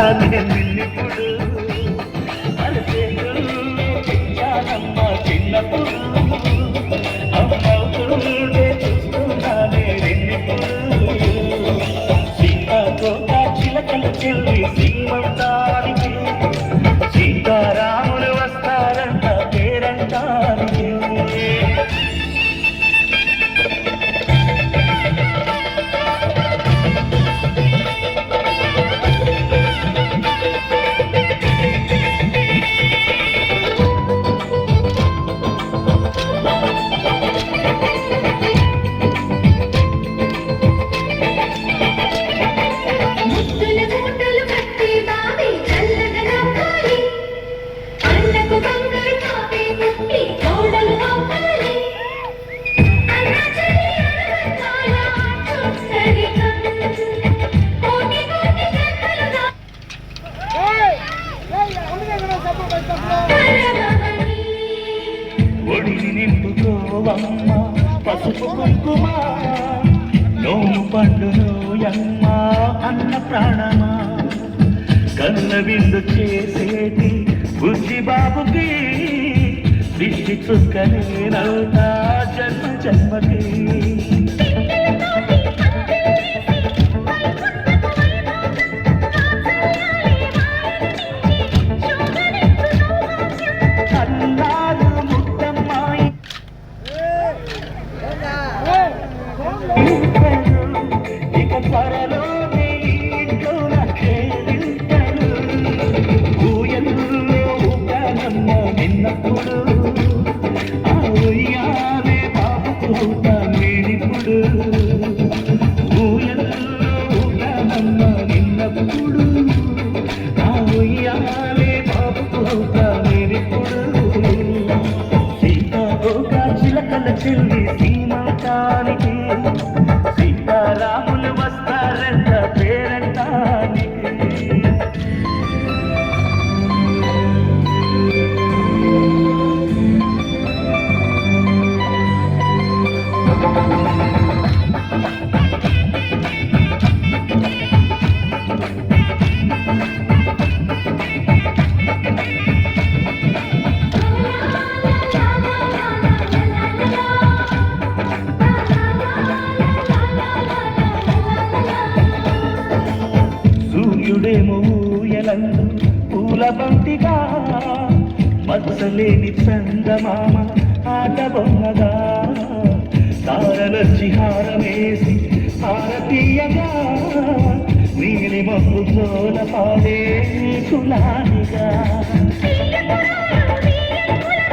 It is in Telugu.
నిన్నిప్పుడు అరచేతుమ్మ చిన్నప్పుడు అమ్మవుతుండే చూస్తున్నానే నిన్నిప్పుడు సీతాకోట చిలకల చెల్లి శ్రీమంతానికి సీతారాములు వస్తారంట పేరంటానికి ఒడిని నింపుకోవమ్మ పసుపు కుంకుమ నోము పండును యమ్మ అన్న ప్రాణమా కన్న విందు చేసేటి బుద్ధి బాబుకి దిష్టి చుక్కనే నవ్వుతా జన్మ జన్మకి ఇక త్వరలోనే ఇంట్లో నాకేంటను ఊయల్లో ఊగానమ్మ నిన్నప్పుడు ఆ ఉయ్యాలే బాబు పూట నేనిప్పుడు ఊయల్లో ఊగానమ్మ నిన్నప్పుడు ఆ ఉయ్యాలే బాబు పూట నేనిప్పుడు సీతాకోక చిలకల చెల్లి సీమంతానికి సీతారాములు వస్తారంట పేరంటానికి సూర్యుడేమో ఊయలందు పూల బంతిగా మచ్చలేని చందమామ ఆట బొమ్మగా తారలొచ్చి హారమేసి హారతీయగా నీలి మబ్బు జోల పాడే కులానిగా